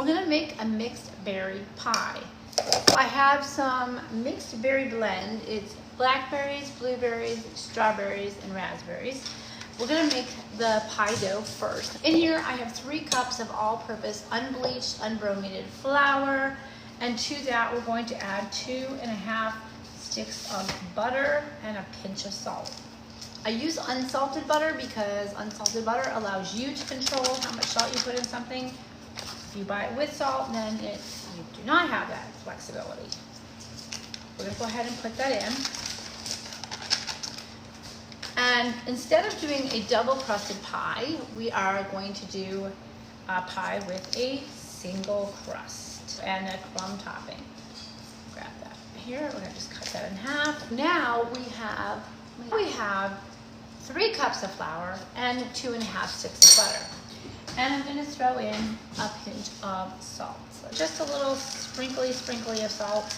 We're gonna make a mixed berry pie. I have some mixed berry blend. It's blackberries, blueberries, strawberries, and raspberries. We're gonna make the pie dough first. In here, I have 3 cups of all-purpose unbleached, unbrominated flour, and to that, we're going to add 2½ sticks of butter and a pinch of salt. I use unsalted butter because unsalted butter allows you to control how much salt you put in something. If you buy it with salt, then you do not have that flexibility. We're gonna go ahead and put that in. And instead of doing a double crusted pie, we are going to do a pie with a single crust and a crumb topping. Grab that here, we're gonna just cut that in half. Now we have 3 cups of flour and 2½ sticks of butter. And I'm gonna throw in a pinch of salt. So just a little sprinkly of salt.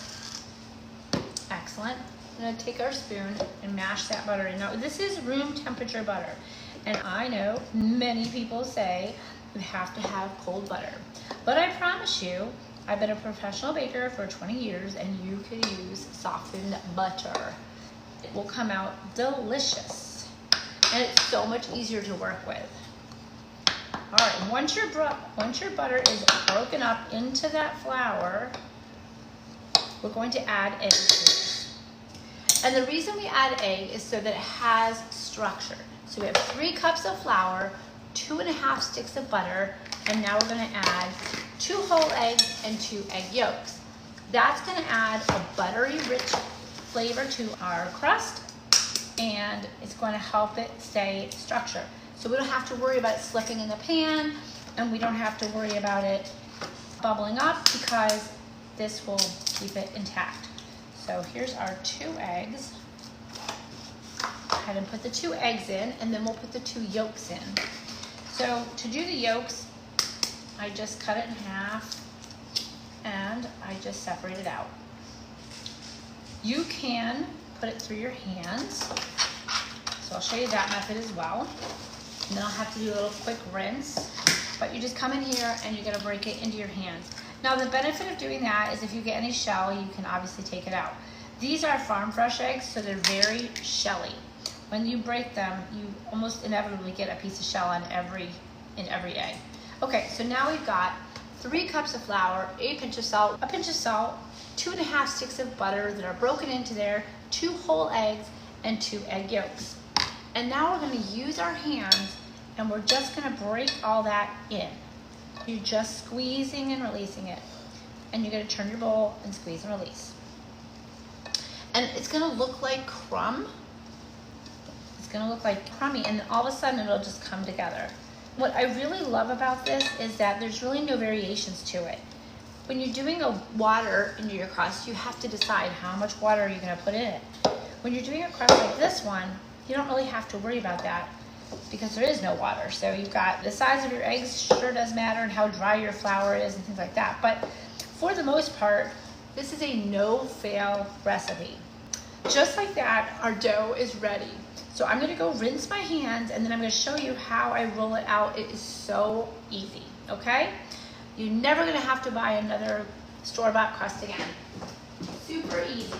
Excellent. I'm gonna take our spoon and mash that butter in. Now this is room temperature butter. And I know many people say you have to have cold butter. But I promise you, I've been a professional baker for 20 years and you can use softened butter. It will come out delicious. And it's so much easier to work with. All right, once your butter is broken up into that flour, we're going to add eggs to it. And the reason we add egg is so that it has structure. So we have 3 cups of flour, 2½ sticks of butter, and now we're gonna add 2 whole eggs and 2 egg yolks. That's gonna add a buttery, rich flavor to our crust, and it's going to help it stay structured. So we don't have to worry about it slipping in the pan, and we don't have to worry about it bubbling up because this will keep it intact. So here's our 2 eggs. Go ahead and put the 2 eggs in, and then we'll put the 2 yolks in. So to do the yolks, I just cut it in half, and I just separate it out. You can put it through your hands. So I'll show you that method as well. And then I'll have to do a little quick rinse. But you just come in here and you're gonna break it into your hands. Now the benefit of doing that is if you get any shell, you can obviously take it out. These are farm fresh eggs, so they're very shelly. When you break them, you almost inevitably get a piece of shell in every egg. Okay, so now we've got 3 cups of flour, a pinch of salt, 2½ sticks of butter that are broken into there, 2 whole eggs, and 2 egg yolks. And now we're gonna use our hands and we're just gonna break all that in. You're just squeezing and releasing it. And you're gonna turn your bowl and squeeze and release. And it's gonna look like crumb. It's gonna look like crummy, and all of a sudden it'll just come together. What I really love about this is that there's really no variations to it. When you're doing a water into your crust, you have to decide how much water you're gonna put in it. When you're doing a crust like this one, you don't really have to worry about that because there is no water. So you've got the size of your eggs sure does matter, and how dry your flour is and things like that. But for the most part, this is a no-fail recipe. Just like that, our dough is ready. So I'm gonna go rinse my hands, and then I'm gonna show you how I roll it out. It is so easy, okay? You're never gonna have to buy another store-bought crust again. Super easy.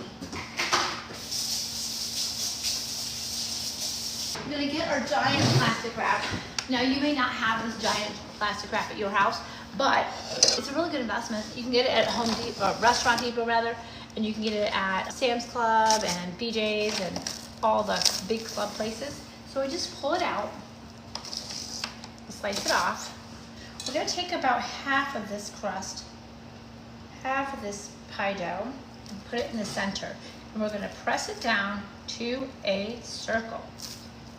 We're gonna get our giant plastic wrap. Now you may not have this giant plastic wrap at your house, but it's a really good investment. You can get it at Home Depot, or Restaurant Depot rather, and you can get it at Sam's Club and BJ's and all the big club places. So I just pull it out, slice it off. We're gonna take about half of this crust, half of this pie dough, and put it in the center. And we're gonna press it down to a circle,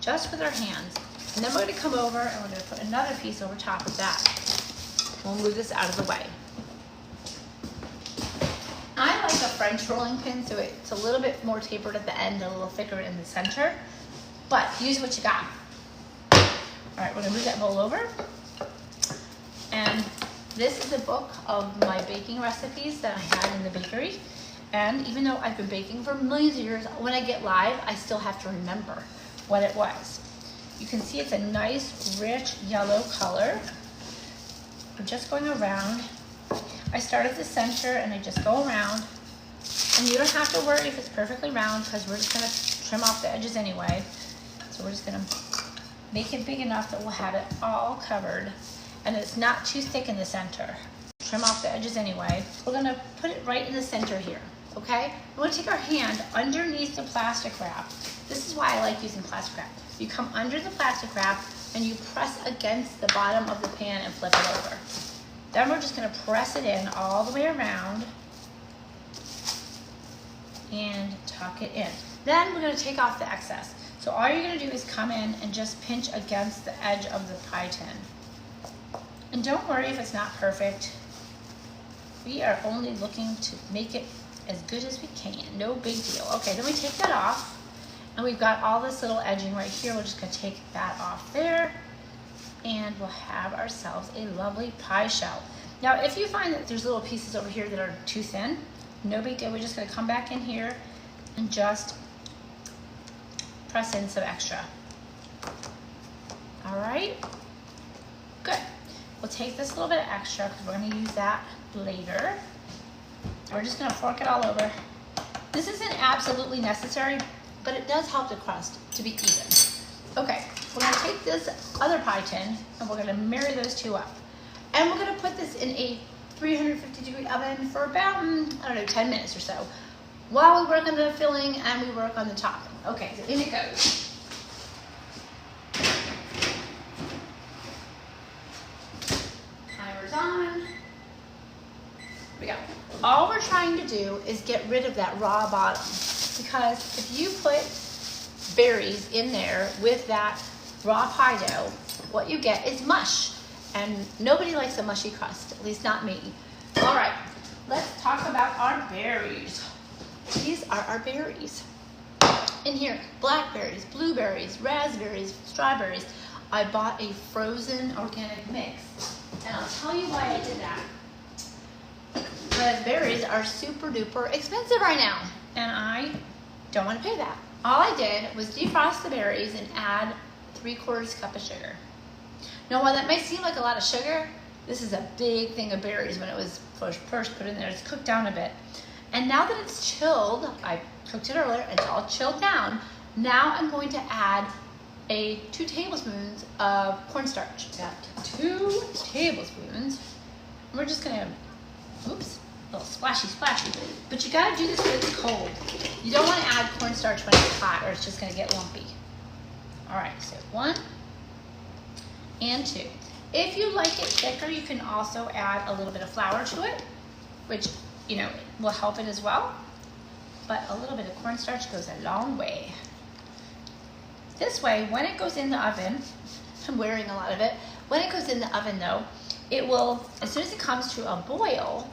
just with our hands. And then we're gonna come over and we're gonna put another piece over top of that. We'll move this out of the way. I like a French rolling pin, so it's a little bit more tapered at the end, a little thicker in the center, but use what you got. All right, we're gonna move that bowl over. And this is a book of my baking recipes that I had in the bakery. And even though I've been baking for millions of years, when I get live, I still have to remember what it was. You can see it's a nice, rich yellow color. I'm just going around I start at the center and I just go around. And you don't have to worry if it's perfectly round because we're just gonna trim off the edges anyway. So we're just gonna make it big enough that we'll have it all covered and it's not too thick in the center. Trim off the edges anyway. We're gonna put it right in the center here, okay? We're gonna take our hand underneath the plastic wrap. This is why I like using plastic wrap. You come under the plastic wrap and you press against the bottom of the pan and flip it over. Then we're just gonna press it in all the way around and tuck it in. Then we're gonna take off the excess. So all you're gonna do is come in and just pinch against the edge of the pie tin. And don't worry if it's not perfect. We are only looking to make it as good as we can, no big deal. Okay, then we take that off and we've got all this little edging right here. We're just gonna take that off there and we'll have ourselves a lovely pie shell. Now, if you find that there's little pieces over here that are too thin, no big deal. We're just gonna come back in here and just press in some extra. All right, good. We'll take this little bit of extra because we're gonna use that later. We're just gonna fork it all over. This isn't absolutely necessary, but it does help the crust to be even. Okay, we're gonna take this other pie tin and we're gonna marry those two up. And we're gonna put this in a 350-degree oven for about, I don't know, 10 minutes or so, while we work on the filling and we work on the topping. Okay, so in it goes. Timer's on. Here we go. All we're trying to do is get rid of that raw bottom, because if you put berries in there with that raw pie dough, what you get is mush. And nobody likes a mushy crust, at least not me. All right, let's talk about our berries. These are our berries. In here, blackberries, blueberries, raspberries, strawberries. I bought a frozen organic mix, and I'll tell you why I did that. Because berries are super duper expensive right now, and I don't want to pay that. All I did was defrost the berries and add 3/4 cup of sugar. Now, while that may seem like a lot of sugar, this is a big thing of berries when it was first put in there. It's cooked down a bit. And now that it's chilled, I cooked it earlier, it's all chilled down. Now I'm going to add 2 tablespoons of cornstarch. Got 2 tablespoons. And we're just gonna, oops, a little splashy. But you gotta do this when it's cold. You don't wanna add cornstarch when it's hot or it's just gonna get lumpy. All right, so 1 and 2. If you like it thicker, you can also add a little bit of flour to it, which, you know, will help it as well. But a little bit of cornstarch goes a long way. This way, when it goes in the oven, I'm wearing a lot of it. When it goes in the oven though, it will, as soon as it comes to a boil,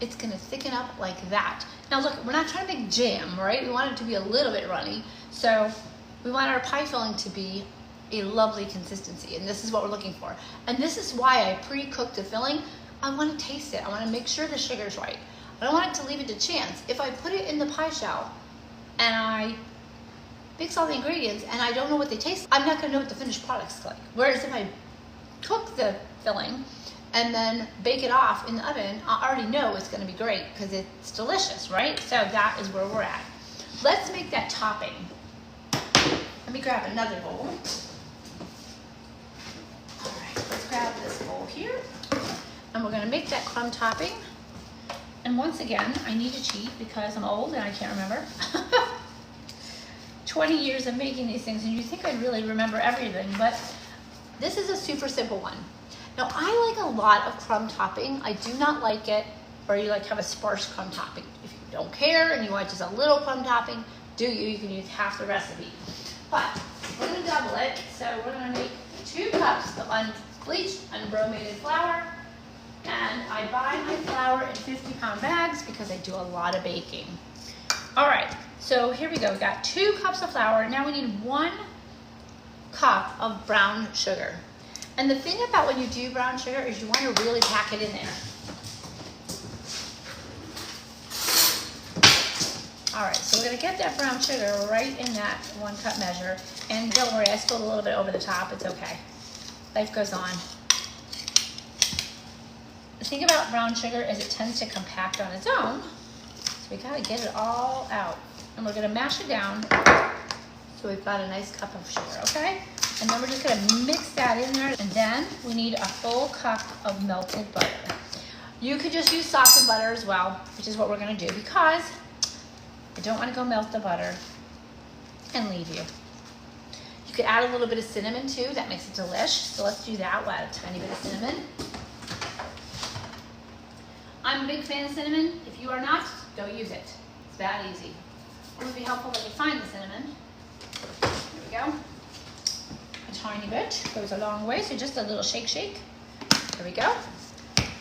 it's gonna thicken up like that. Now look, we're not trying to make jam, right? We want it to be a little bit runny. So we want our pie filling to be a lovely consistency, and this is what we're looking for. And this is why I pre-cooked the filling. I want to taste it. I want to make sure the sugar's right. I don't want it to leave it to chance. If I put it in the pie shell and I mix all the ingredients and I don't know what they taste, I'm not going to know what the finished product's like. Whereas if I cook the filling and then bake it off in the oven, I already know it's going to be great because it's delicious, right? So that is where we're at. Let's make that topping. Let me grab another bowl. Let's grab this bowl here, and we're gonna make that crumb topping. And once again, I need to cheat because I'm old and I can't remember. 20 years of making these things, and you think I'd really remember everything, but this is a super simple one. Now, I like a lot of crumb topping. I do not like it where you like have a sparse crumb topping. If you don't care and you want just a little crumb topping, you can use half the recipe. But we're gonna double it, so we're gonna make 2 cups of unbleached, unbromated flour, and I buy my flour in 50-pound bags because I do a lot of baking. All right, so here we go. We got 2 cups of flour. Now we need 1 cup of brown sugar. And the thing about when you do brown sugar is you want to really pack it in there. All right, so we're gonna get that brown sugar right in that 1 cup measure. And don't worry, I spilled a little bit over the top, it's okay. Life goes on. thing about brown sugar is it tends to compact on its own. So we gotta get it all out. And we're gonna mash it down so we've got a nice cup of sugar, okay? And then we're just gonna mix that in there. And then we need a full cup of melted butter. You could just use softened butter as well, which is what we're gonna do because I don't wanna go melt the butter and leave you. You could add a little bit of cinnamon too, that makes it delish. So let's do that, we'll add a tiny bit of cinnamon. I'm a big fan of cinnamon. If you are not, don't use it. It's that easy. It would be helpful that you find the cinnamon. There we go. A tiny bit, goes a long way, so just a little shake. There we go.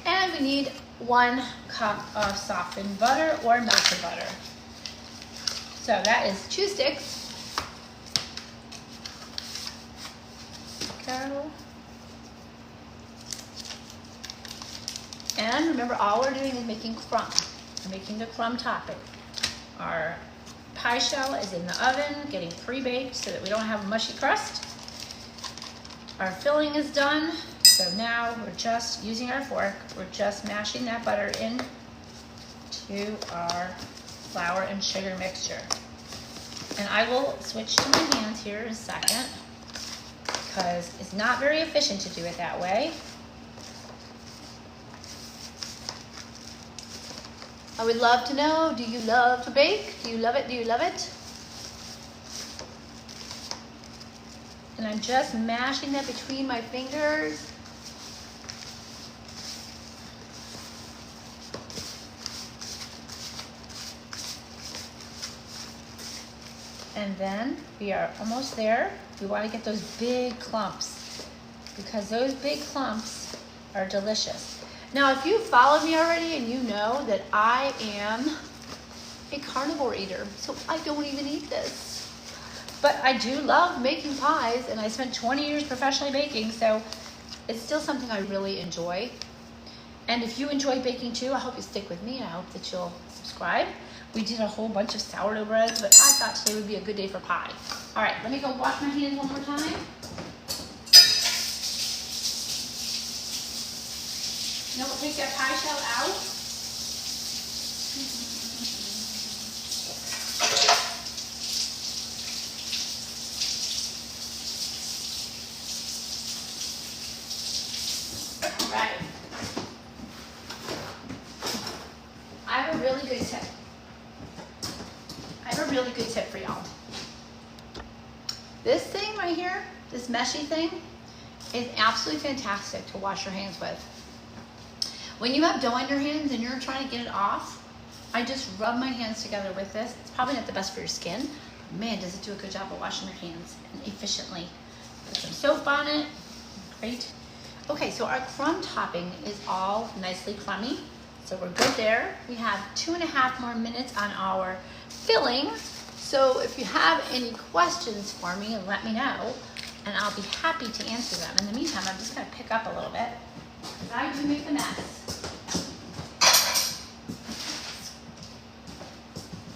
And we need 1 cup of softened butter or melted butter. So that is 2 sticks. Go. And remember, all we're doing is making crumb. We're making the crumb topping. Our pie shell is in the oven, getting pre-baked so that we don't have a mushy crust. Our filling is done. So now we're just using our fork, we're just mashing that butter in to our flour and sugar mixture. And I will switch to my hands here in a second because it's not very efficient to do it that way. I would love to know, do you love to bake? Do you love it? Do you love it? And I'm just mashing that between my fingers. And then we are almost there. We want to get those big clumps because those big clumps are delicious. Now, if you followed me already and you know that I am a carnivore eater, so I don't even eat this. But I do love making pies, and I spent 20 years professionally baking, so it's still something I really enjoy. And if you enjoy baking too, I hope you stick with me, and I hope that you'll subscribe. We did a whole bunch of sourdough breads, but I thought today would be a good day for pie. All right, let me go wash my hands one more time. Now we'll take that pie shell out. All right. I have a really good tip. Really good tip for y'all. This thing right here, this meshy thing, is absolutely fantastic to wash your hands with. When you have dough on your hands and you're trying to get it off, I just rub my hands together with this. It's probably not the best for your skin, but man, does it do a good job of washing your hands and efficiently. Put some soap on it. Great. Okay, so our crumb topping is all nicely crummy. So we're good there. We have 2.5 more minutes on our filling. So if you have any questions for me, let me know, and I'll be happy to answer them. In the meantime, I'm just gonna pick up a little bit, because I do make a mess.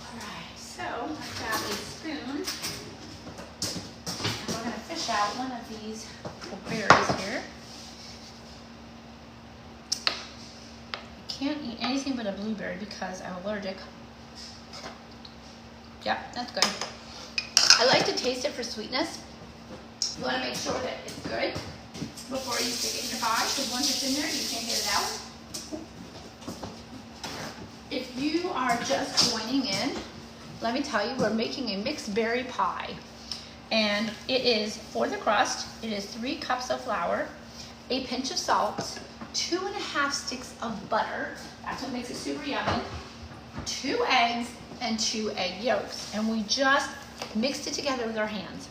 All right, so I've got a spoon, and we're gonna fish out one of these berries here. Can't eat anything but a blueberry because I'm allergic. Yep, that's good. I like to taste it for sweetness. You want to make sure that it's good before you stick it in your pie, because once it's in there, you can't get it out. If you are just joining in, let me tell you, we're making a mixed berry pie. And it is, for the crust, it is 3 cups of flour, a pinch of salt, 2.5 sticks of butter, that's what makes it super yummy, 2 eggs, and 2 egg yolks. And we just mixed it together with our hands.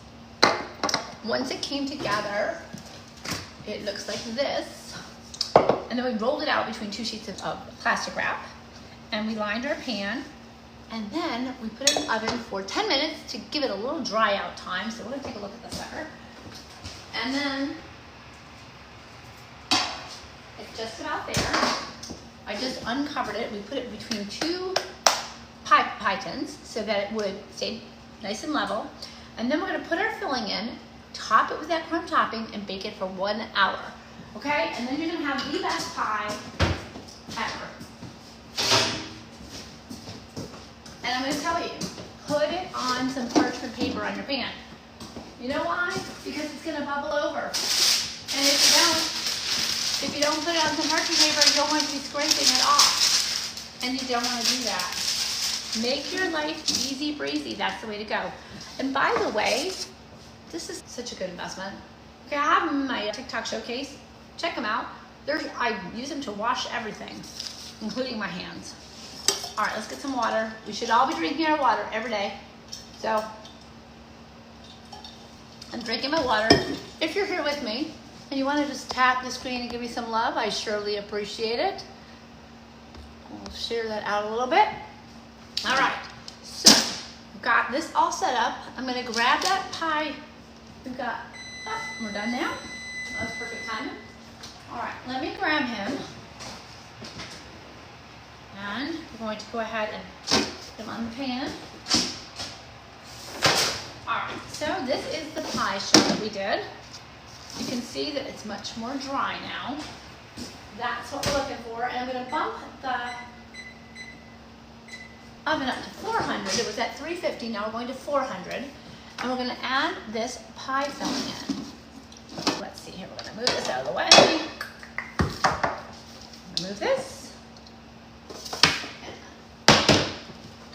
Once it came together, it looks like this. And then we rolled it out between 2 sheets of plastic wrap. And we lined our pan. And then we put it in the oven for 10 minutes to give it a little dry out time. So we're gonna take a look at the sucker. And then it's just about there. I just uncovered it. We put it between 2 pie tins so that it would stay nice and level. And then we're gonna put our filling in, top it with that crumb topping, and bake it for 1 hour. Okay? And then you're gonna have the best pie ever. And I'm going to tell you, put it on some parchment paper on your pan. You know why? Because it's going to bubble over. And if you don't put it on some parchment paper, you'll want to be scraping it off. And you don't want to do that. Make your life easy breezy. That's the way to go. And by the way, this is such a good investment. Okay, I have them in my TikTok showcase. Check them out. I use them to wash everything, including my hands. All right, let's get some water. We should all be drinking our water every day. So I'm drinking my water. If you're here with me and you want to just tap the screen and give me some love, I surely appreciate it. We'll share that out a little bit. All right, so we've got this all set up. I'm going to grab that pie. We're done now. That's perfect timing. All right, let me grab him. And we're going to go ahead and put him on the pan. All right, so this is the pie shell that we did. You can see that it's much more dry now. That's what we're looking for. And I'm going to bump the oven up to 400. It was at 350, now we're going to 400. And we're going to add this pie filling in. Let's see here, we're going to move this out of the way. Move this.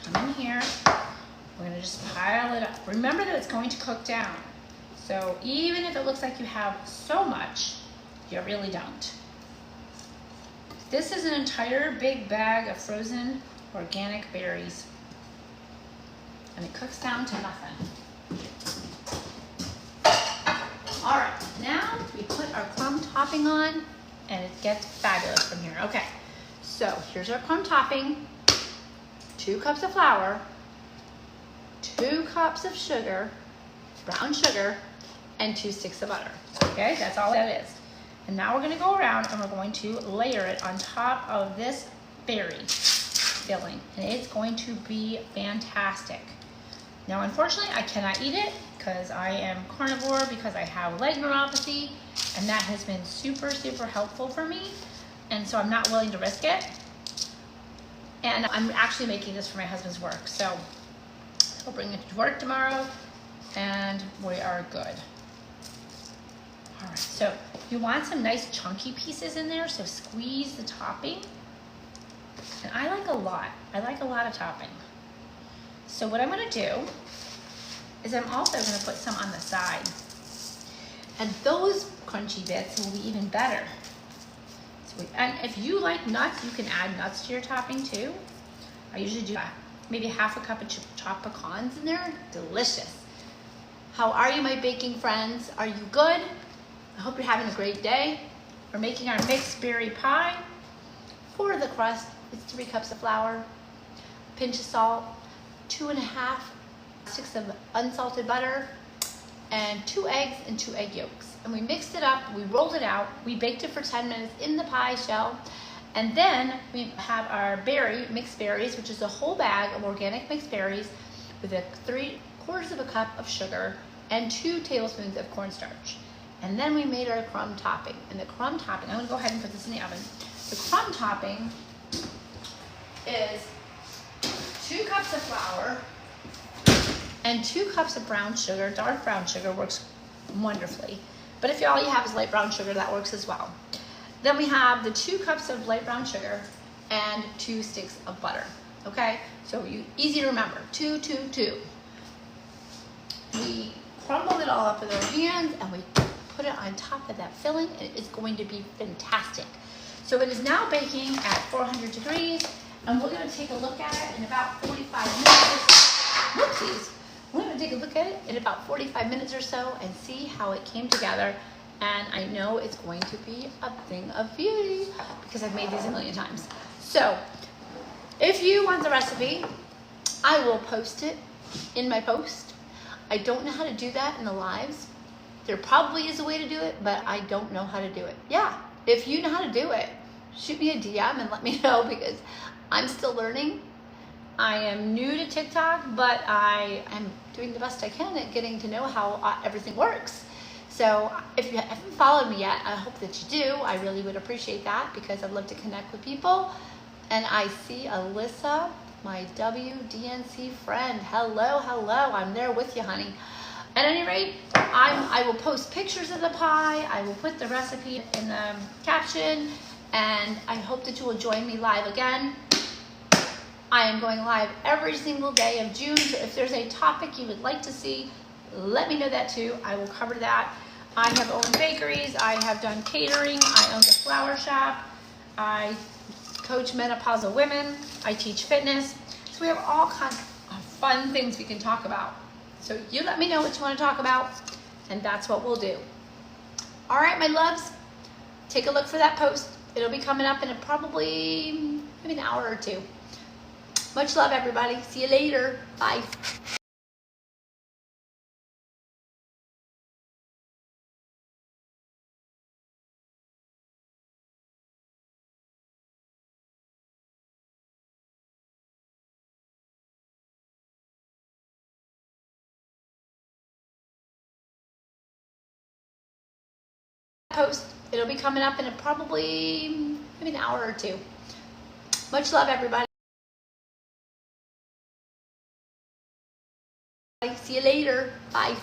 Come in here. We're going to just pile it up. Remember that it's going to cook down. So even if it looks like you have so much, you really don't. This is an entire big bag of frozen organic berries. And it cooks down to nothing. All right, now we put our crumb topping on and it gets fabulous from here. Okay, so here's our crumb topping. 2 cups of flour, 2 cups of sugar, brown sugar, and 2 sticks of butter. Okay, that's all that is. And now we're going to go around and we're going to layer it on top of this berry filling. And it's going to be fantastic. Now, unfortunately, I cannot eat it because I am carnivore because I have leg neuropathy. And that has been super, super helpful for me. And so I'm not willing to risk it. And I'm actually making this for my husband's work. So I'll bring it to work tomorrow and we are good. All right, so you want some nice chunky pieces in there, so squeeze the topping. And I like a lot of topping. So what I'm gonna do is I'm also gonna put some on the side. And those crunchy bits will be even better. And if you like nuts, you can add nuts to your topping too. I usually do maybe half a cup of chopped pecans in there. Delicious. How are you, my baking friends? Are you good? I hope you're having a great day. We're making our mixed berry pie. For the crust, it's 3 cups of flour, a pinch of salt, 2.5 sticks of unsalted butter, and 2 eggs and 2 egg yolks. And we mixed it up, we rolled it out, we baked it for 10 minutes in the pie shell, and then we have our mixed berries, which is a whole bag of organic mixed berries with 3/4 of a cup of sugar and 2 tablespoons of cornstarch. And then we made our crumb topping. And the crumb topping, I'm gonna go ahead and put this in the oven. The crumb topping is 2 cups of flour and 2 cups of brown sugar. Dark brown sugar works wonderfully. But if all you have is light brown sugar, that works as well. Then we have the 2 cups of light brown sugar and 2 sticks of butter. Okay, so easy to remember, 2, 2, 2. We crumble it all up with our hands and we put it on top of that filling and it's going to be fantastic. So it is now baking at 400 degrees and we're going to take a look at it in about 45 minutes. Whoopsies. We're going to take a look at it in about 45 minutes or so and see how it came together. And I know it's going to be a thing of beauty because I've made these a million times. So if you want the recipe, I will post it in my post. I don't know how to do that in the lives. There probably is a way to do it, but I don't know how to do it. Yeah, if you know how to do it, shoot me a DM and let me know because I'm still learning. I am new to TikTok, but I am doing the best I can at getting to know how everything works. So if you haven't followed me yet, I hope that you do. I really would appreciate that because I'd love to connect with people. And I see Alyssa, my WDNC friend. Hello, hello. I'm there with you, honey. At any rate, I will post pictures of the pie. I will put the recipe in the caption. And I hope that you will join me live again. I am going live every single day of June. So if there's a topic you would like to see, let me know that too. I will cover that. I have owned bakeries. I have done catering. I owned a flower shop. I coach menopausal women. I teach fitness. So we have all kinds of fun things we can talk about. So you let me know what you want to talk about, and that's what we'll do. All right, my loves, take a look for that post. It'll be coming up in probably maybe an hour or two. Much love, everybody. See you later. Bye. Post. It'll be coming up in probably maybe an hour or two. Much love, everybody. See you later. Bye.